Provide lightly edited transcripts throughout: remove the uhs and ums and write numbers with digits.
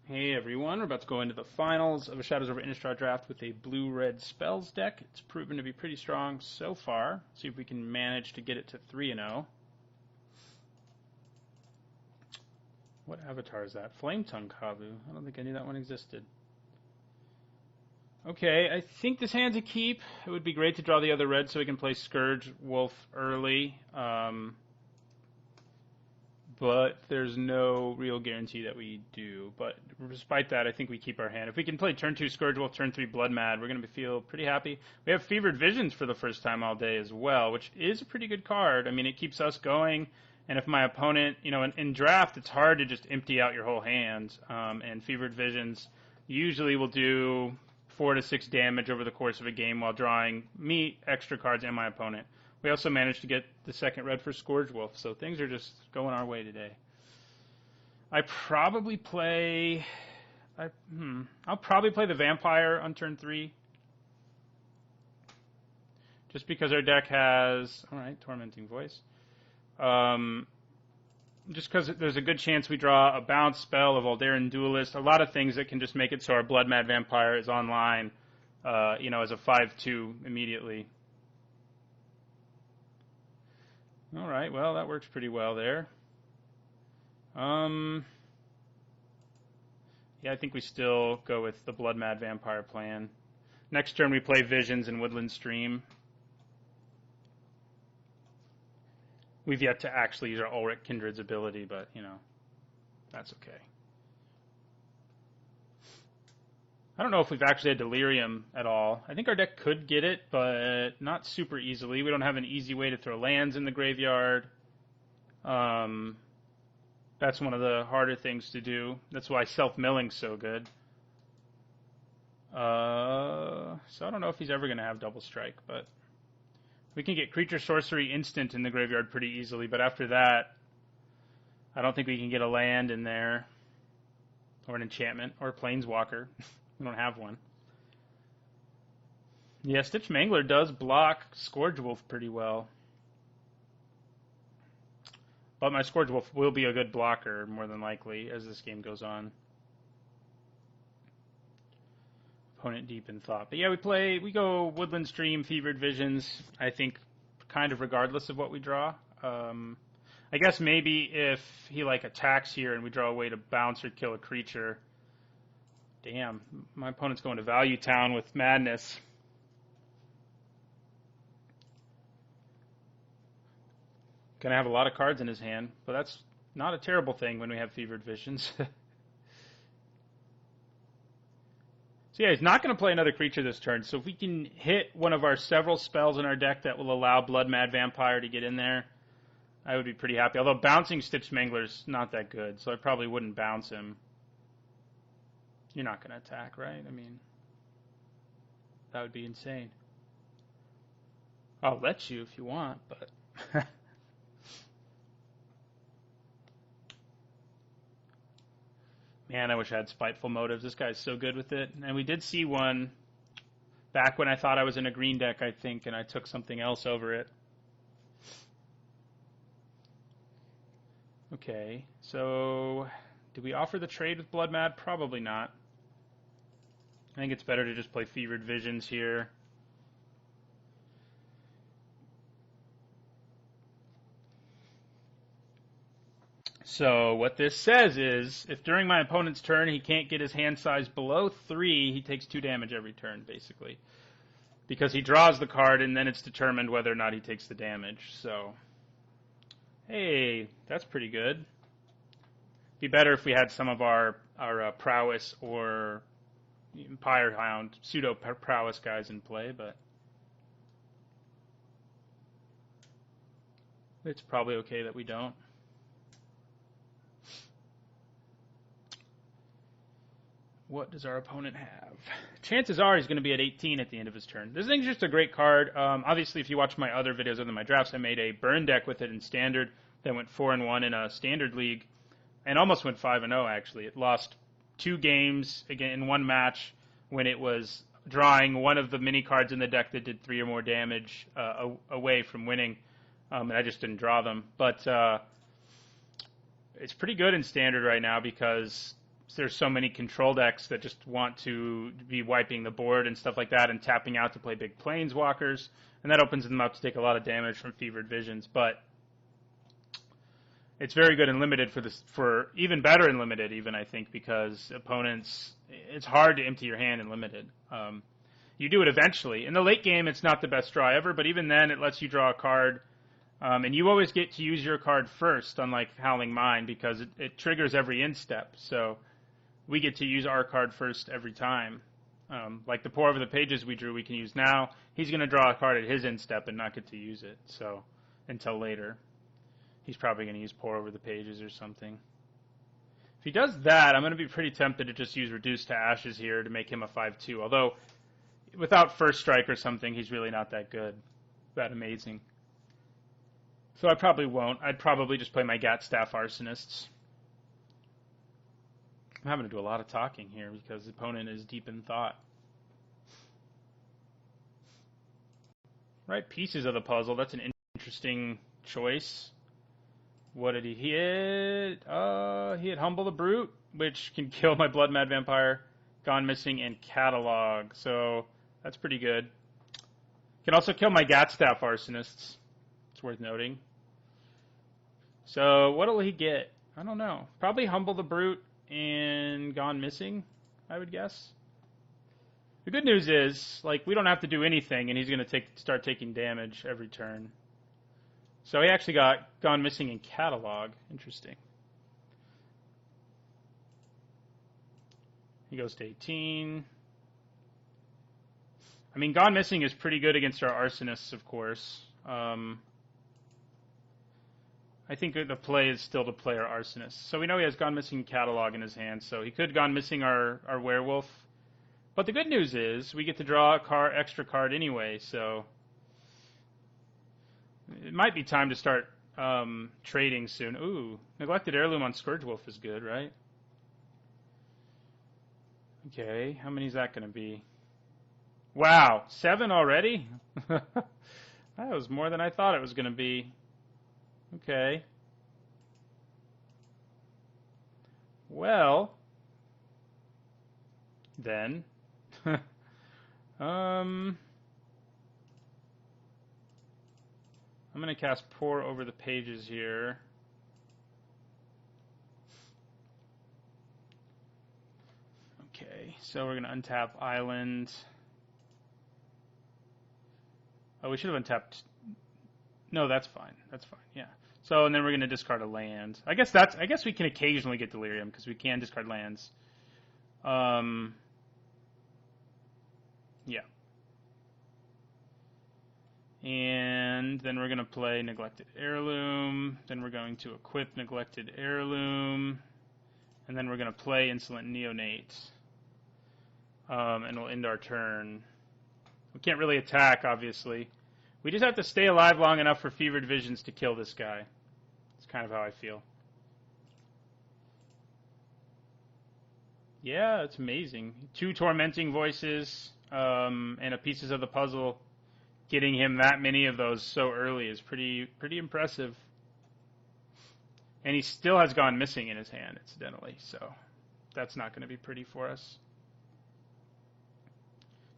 Hey everyone, we're about to go into the finals of a Shadows over Innistrad draft with a blue-red spells deck. It's proven to be pretty strong so far. See if we can manage to get it to 3-0. What avatar is that? Flametongue Kavu. I don't think I knew that one existed. Okay, I think this hand's a keep. It would be great to draw the other red so we can play Scourge Wolf early. But there's no real guarantee that we do. But despite that, I think we keep our hand. If we can play turn 2 Scourge Wolf, turn 3 Blood Mad, we're going to feel pretty happy. We have Fevered Visions for the first time all day as well, which is a pretty good card. I mean, it keeps us going. And if my opponent, in draft, it's hard to just empty out your whole hand. And Fevered Visions usually will do 4 to 6 damage over the course of a game while drawing me extra cards and my opponent. We also managed to get the second red for Scourge Wolf, so things are just going our way today. I'll probably play the Vampire on turn 3. Just because our deck has, Tormenting Voice. Just because there's a good chance we draw a bounce spell, a Voldaren Duelist, a lot of things that can just make it so our Blood Mad Vampire is online, as a 5/2 immediately. All right, well, that works pretty well there. Yeah, I think we still go with the Blood Mad Vampire plan. Next turn we play Visions and Woodland Stream. We've yet to actually use our Ulrich Kindred's ability, but, that's okay. I don't know if we've actually had Delirium at all. I think our deck could get it, but not super easily. We don't have an easy way to throw lands in the graveyard. That's one of the harder things to do. That's why self-milling's so good. So I don't know if he's ever going to have Double Strike, but we can get Creature Sorcery instant in the graveyard pretty easily, but after that, I don't think we can get a land in there, or an enchantment, or a Planeswalker. We don't have one. Yeah, Stitch Mangler does block Scourge Wolf pretty well. But my Scourge Wolf will be a good blocker, more than likely, as this game goes on. Opponent deep in thought. But yeah, we go Woodland Stream, Fevered Visions, I think, kind of regardless of what we draw. I guess maybe if he, attacks here and we draw a way to bounce or kill a creature. Damn, my opponent's going to Value Town with Madness. Gonna have a lot of cards in his hand, but that's not a terrible thing when we have Fevered Visions. So yeah, he's not going to play another creature this turn, so if we can hit one of our several spells in our deck that will allow Blood Mad Vampire to get in there, I would be pretty happy. Although bouncing Stitch Mangler's not that good, so I probably wouldn't bounce him. You're not going to attack, right? I mean, that would be insane. I'll let you if you want, but... Man, I wish I had Spiteful Motives. This guy's so good with it. And we did see one back when I thought I was in a green deck, I think, and I took something else over it. Okay, so do we offer the trade with Blood Mad? Probably not. I think it's better to just play Fevered Visions here. So what this says is, if during my opponent's turn he can't get his hand size below 3, he takes 2 damage every turn, basically. Because he draws the card, and then it's determined whether or not he takes the damage. So, hey, that's pretty good. Be better if we had some of our Prowess or Pyrehound, pseudo-Prowess guys in play, but it's probably okay that we don't. What does our opponent have? Chances are he's going to be at 18 at the end of his turn. This thing's just a great card. Obviously, if you watch my other videos other than my drafts, I made a burn deck with it in Standard that went 4-1 in a Standard League and almost went 5-0, actually. It lost 2 games again in one match when it was drawing one of the mini cards in the deck that did 3 or more damage away from winning, and I just didn't draw them. But it's pretty good in Standard right now because there's so many control decks that just want to be wiping the board and stuff like that and tapping out to play big planeswalkers, and that opens them up to take a lot of damage from Fevered Visions. But it's very good in limited for even better in limited, even I think, because opponents, it's hard to empty your hand in limited. You do it eventually. In the late game, it's not the best draw ever, but even then, it lets you draw a card. And you always get to use your card first, unlike Howling Mine, because it triggers every instep. So we get to use our card first every time. Like the Pour Over the Pages we drew, we can use now. He's going to draw a card at his instep and not get to use it. So until later, he's probably going to use Pour Over the Pages or something. If he does that, I'm going to be pretty tempted to just use Reduce to Ashes here to make him a 5/2. Although without First Strike or something, he's really not that good, that amazing. So I probably won't. I'd probably just play my Gatstaff Arsonists. I'm having to do a lot of talking here because the opponent is deep in thought. Right, pieces of the puzzle. That's an interesting choice. What did he hit? He hit Humble the Brute, which can kill my Blood Mad Vampire, Gone Missing, and Catalog. So that's pretty good. Can also kill my Gatstaff Arsonists. It's worth noting. So what will he get? I don't know. Probably Humble the Brute and Gone Missing, I would guess. The good news is, like, we don't have to do anything, and he's going to start taking damage every turn. So he actually got Gone Missing in Catalog. Interesting. He goes to 18. I mean, Gone Missing is pretty good against our Arsonists, of course. I think the play is still to play our Arsonist. So we know he has Gone Missing Catalog in his hand, so he could Gone Missing our Werewolf. But the good news is we get to draw a extra card anyway, so it might be time to start trading soon. Ooh, Neglected Heirloom on Scourgewolf is good, right? Okay, how many is that going to be? Wow, 7 already? That was more than I thought it was going to be. Okay. Well, then, I'm going to cast Pour Over the Pages here. Okay, so we're going to untap Island. Oh, we should have untapped. No, that's fine. That's fine. Yeah. So, and then we're going to discard a land. I guess we can occasionally get Delirium because we can discard lands. Yeah. And then we're going to play Neglected Heirloom. Then we're going to equip Neglected Heirloom. And then we're going to play Insolent Neonate. And we'll end our turn. We can't really attack, obviously. We just have to stay alive long enough for Fevered Visions to kill this guy. That's kind of how I feel. Yeah, it's amazing. 2 Tormenting Voices and a Pieces of the Puzzle. Getting him that many of those so early is pretty impressive. And he still has Gone Missing in his hand, incidentally, so that's not going to be pretty for us.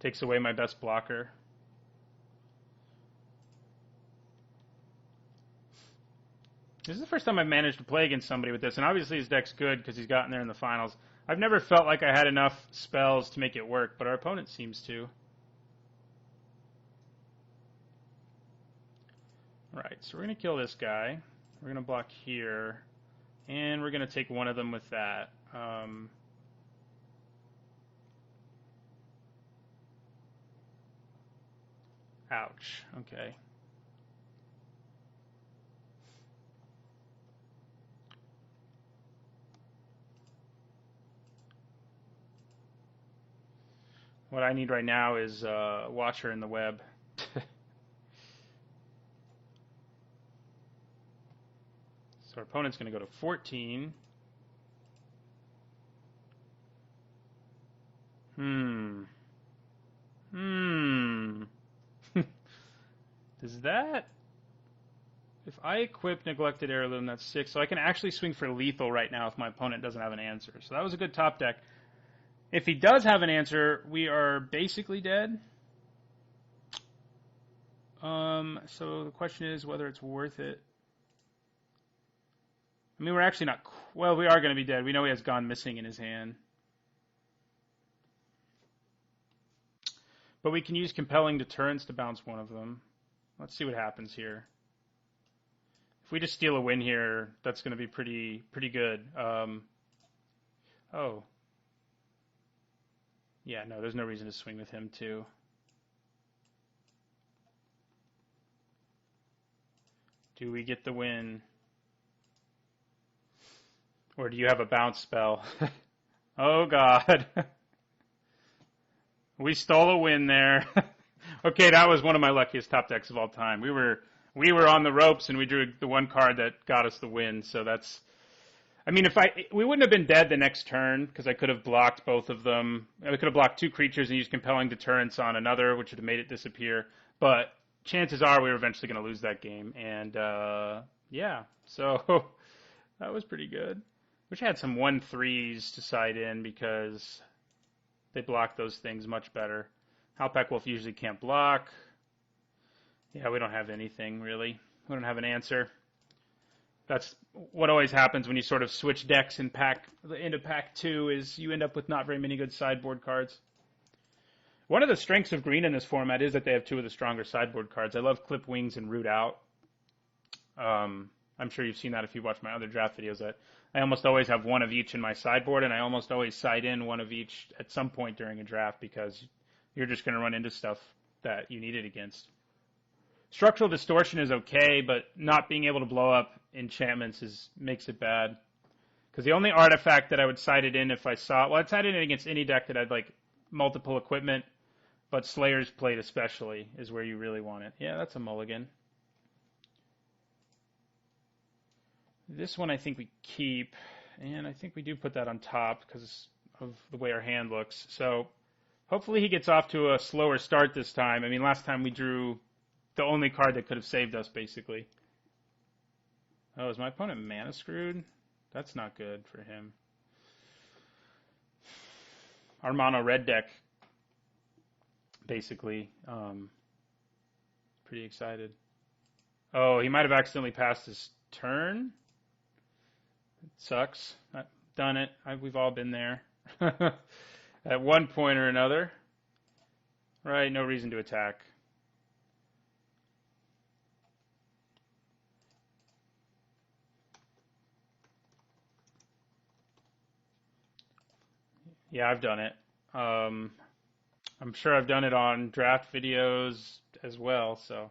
Takes away my best blocker. This is the first time I've managed to play against somebody with this, and obviously his deck's good because he's gotten there in the finals. I've never felt like I had enough spells to make it work, but our opponent seems to. Right, so we're going to kill this guy. We're going to block here, and we're going to take one of them with that. Ouch, okay. What I need right now is Watcher in the Web. So our opponent's going to go to 14. Does that... If I equip Neglected Heirloom, that's 6. So I can actually swing for lethal right now if my opponent doesn't have an answer. So that was a good top deck. If he does have an answer, we are basically dead. So the question is whether it's worth it. I mean, we're actually not... Well, we are going to be dead. We know he has Gone Missing in his hand. But we can use Compelling Deterrence to bounce one of them. Let's see what happens here. If we just steal a win here, that's going to be pretty good. Oh. Yeah, no, there's no reason to swing with him, too. Do we get the win? Or do you have a bounce spell? Oh, God. We stole a win there. Okay, that was one of my luckiest top decks of all time. We were on the ropes, and we drew the one card that got us the win, so that's... I mean, we wouldn't have been dead the next turn, because I could have blocked both of them. I could have blocked 2 creatures and used Compelling Deterrence on another, which would have made it disappear. But chances are we were eventually going to lose that game. And, yeah, so that was pretty good. Wish I had some 1/3s to side in, because they block those things much better. Halpack Wolf usually can't block. Yeah, we don't have anything, really. We don't have an answer. That's what always happens when you sort of switch decks into pack 2, is you end up with not very many good sideboard cards. One of the strengths of green in this format is that they have 2 of the stronger sideboard cards. I love Clip Wings and Root Out. I'm sure you've seen that if you watch my other draft videos. That I almost always have one of each in my sideboard, and I almost always side in one of each at some point during a draft, because you're just going to run into stuff that you need it against. Structural Distortion is okay, but not being able to blow up enchantments makes it bad. Because the only artifact that I would side it in if I saw... Well, I'd side it in against any deck that had, like, multiple equipment, but Slayer's Plate especially is where you really want it. Yeah, that's a mulligan. This one I think we keep, and I think we do put that on top because of the way our hand looks. So hopefully he gets off to a slower start this time. I mean, last time we drew the only card that could have saved us, basically. Oh, is my opponent mana screwed? That's not good for him. Our mono red deck, basically. Pretty excited. Oh, he might have accidentally passed his turn. It sucks. I've done it. We've all been there. At one point or another. Right, no reason to attack. Yeah, I've done it. I'm sure I've done it on draft videos as well, so.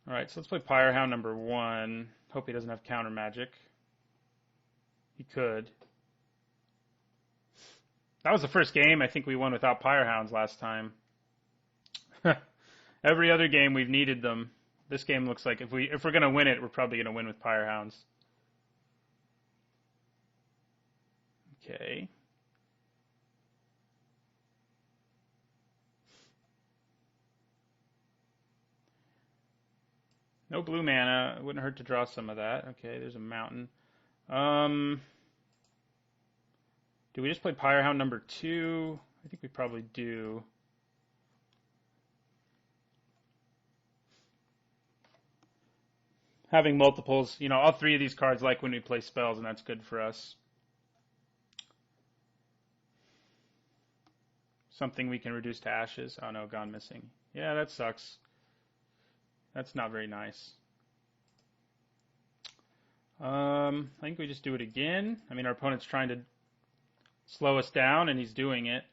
Alright, so let's play Pyrehound number 1. Hope he doesn't have counter magic. He could. That was the first game I think we won without Pyrehounds last time. Every other game we've needed them. This game looks like if we're going to win it, we're probably going to win with Pyrehounds. Okay. No blue mana. It wouldn't hurt to draw some of that. Okay, there's a mountain. Do we just play Pyrehound number 2? I think we probably do. Having multiples, all 3 of these cards like when we play spells, and that's good for us. Something we can reduce to ashes. Oh no, Gone Missing. Yeah, that sucks. That's not very nice. I think we just do it again. I mean, our opponent's trying to slow us down, and he's doing it.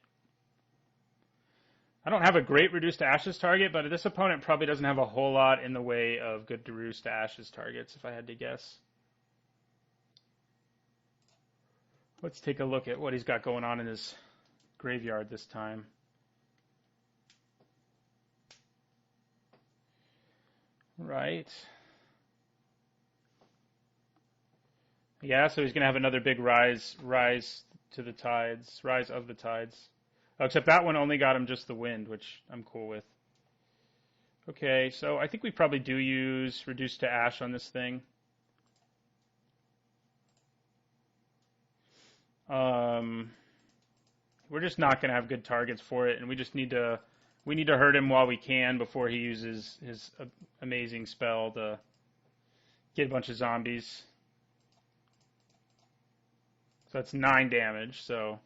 I don't have a great reduce to ashes target, but this opponent probably doesn't have a whole lot in the way of good reduce to ashes targets, if I had to guess. Let's take a look at what he's got going on in his graveyard this time. Right. Yeah, so he's going to have another big rise to the tides, rise of the tides. Oh, except that one only got him just the wind, which I'm cool with. Okay, so I think we probably do use Reduce to Ash on this thing. We're just not going to have good targets for it, and we need to hurt him while we can before he uses his amazing spell to get a bunch of zombies. So that's 9 damage, so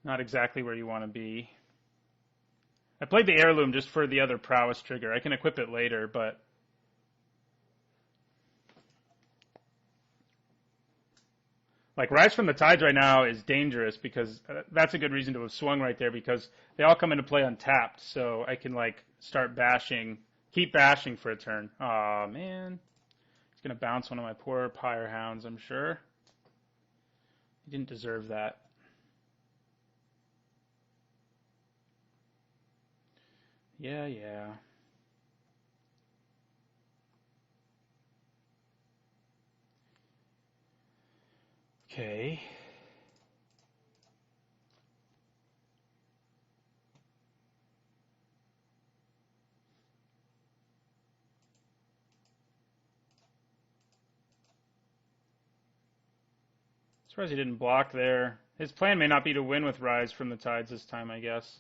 not exactly where you want to be. I played the heirloom just for the other prowess trigger. I can equip it later, but like Rise from the Tides right now is dangerous because that's a good reason to have swung right there because they all come into play untapped, so I can like start bashing, keep bashing for a turn. Aw, man. He's going to bounce one of my poor Pyre Hounds, I'm sure. He didn't deserve that. Yeah. Okay. Surprised he didn't block there. His plan may not be to win with Rise from the Tides this time, I guess.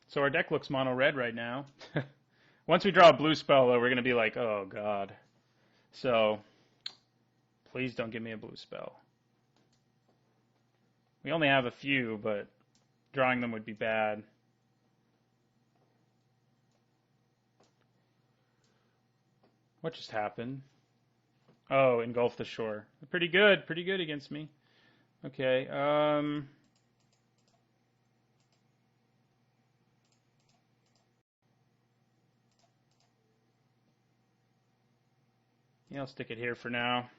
So our deck looks mono-red right now. Once we draw a blue spell, though, we're going to be like, oh, God. So, please don't give me a blue spell. We only have a few, but drawing them would be bad. What just happened? Oh, engulf the shore. Pretty good against me. Okay, yeah, I'll stick it here for now.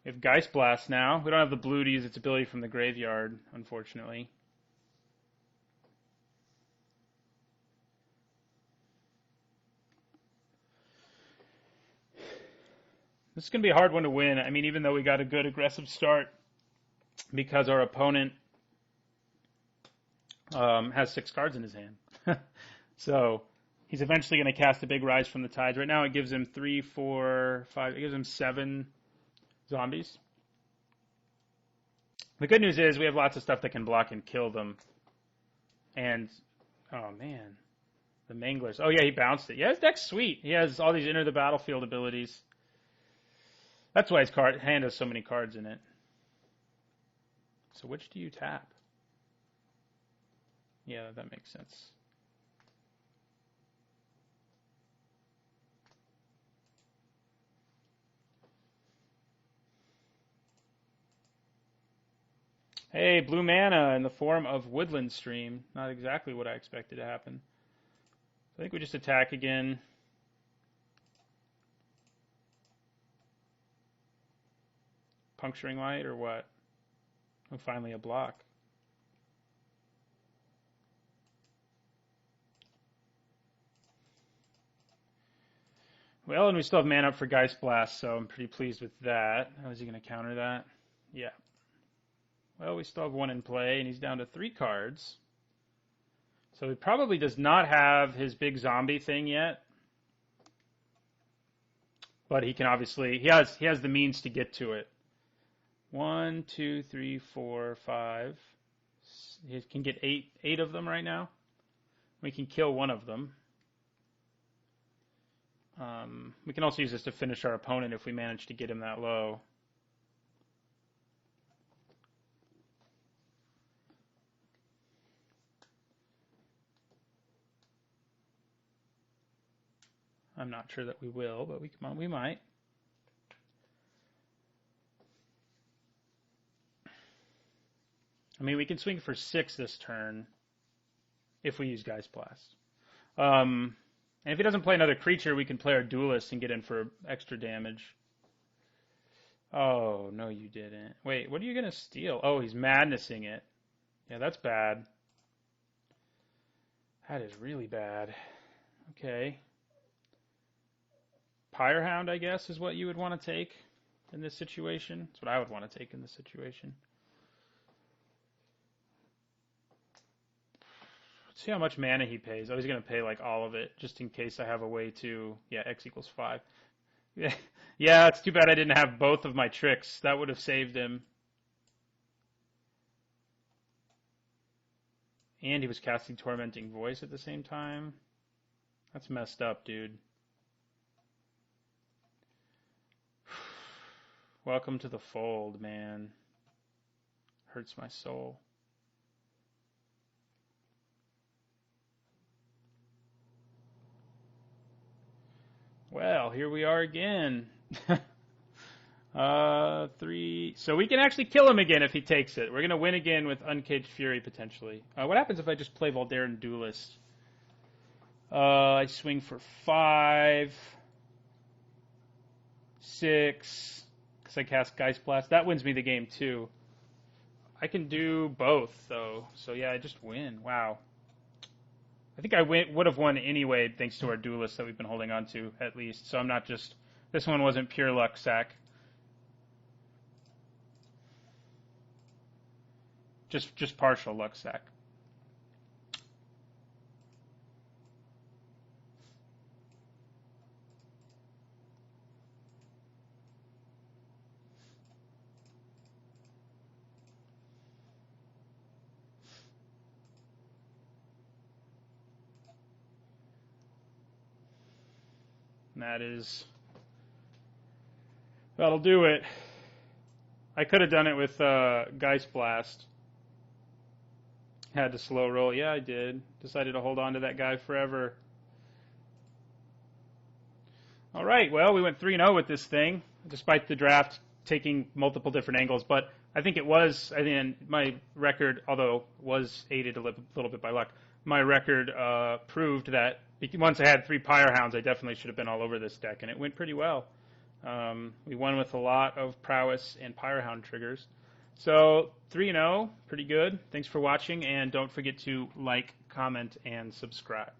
We have Geist Blast now. We don't have the blue to use its ability from the graveyard, unfortunately. This is going to be a hard one to win. I mean, even though we got a good aggressive start, because our opponent has 6 cards in his hand. So he's eventually going to cast a big Rise from the Tides. Right now it gives him 3, 4, 5, it gives him 7 zombies. The good news is we have lots of stuff that can block and kill them. And, oh man, the Manglers. Oh yeah, he bounced it. Yeah, his deck's sweet. He has all these enter the battlefield abilities. That's why his hand has so many cards in it. So which do you tap? Yeah, that makes sense. Hey, blue mana in the form of Woodland Stream. Not exactly what I expected to happen. I think we just attack again. Puncturing Light or what? Oh, finally a block. Well, and we still have mana up for Geist Blast, so I'm pretty pleased with that. How is he going to counter that? Yeah. Well, we still have 1 in play, and he's down to 3 cards. So he probably does not have his big zombie thing yet. But he can obviously, he has the means to get to it. 1, 2, 3, 4, 5. He can get 8 of them right now. We can kill 1 of them. We can also use this to finish our opponent if we manage to get him that low. I'm not sure that we will, but we might. I mean, we can swing for 6 this turn if we use Geist Blast. And if he doesn't play another creature, we can play our Duelist and get in for extra damage. Oh, no, you didn't. Wait, what are you going to steal? Oh, he's Madnessing it. Yeah, that's bad. That is really bad. Okay. Pyre Hound, I guess, is what you would want to take. in this situation. That's what I would want to take in this situation. See how much mana he pays. Oh, he's going to pay like all of it, just in case I have a way to... Yeah, X equals 5. Yeah, it's too bad I didn't have both of my tricks. That would have saved him. And he was casting Tormenting Voice at the same time. That's messed up, dude. Welcome to the fold, man. Hurts my soul. Well, here we are again. 3. So we can actually kill him again if he takes it. We're going to win again with Uncaged Fury, potentially. What happens if I just play Voldaren Duelist? I swing for 5, 6, because I cast Geist Blast. That wins me the game, too. I can do both, though. So, yeah, I just win. Wow. I think I would have won anyway, thanks to our Duelist that we've been holding on to, at least. So I'm not just... This one wasn't pure luck sack. Just partial luck sack. And that'll do it. I could have done it with Geist Blast. Had to slow roll. Yeah, I did. Decided to hold on to that guy forever. All right, well, we went 3-0 with this thing, despite the draft taking multiple different angles. But I think it was, I mean, my record, although was aided a little bit by luck, my record proved that once I had 3 Pyre Hounds, I definitely should have been all over this deck, and it went pretty well. We won with a lot of prowess and Pyre Hound triggers. So 3-0, pretty good. Thanks for watching, and don't forget to like, comment, and subscribe.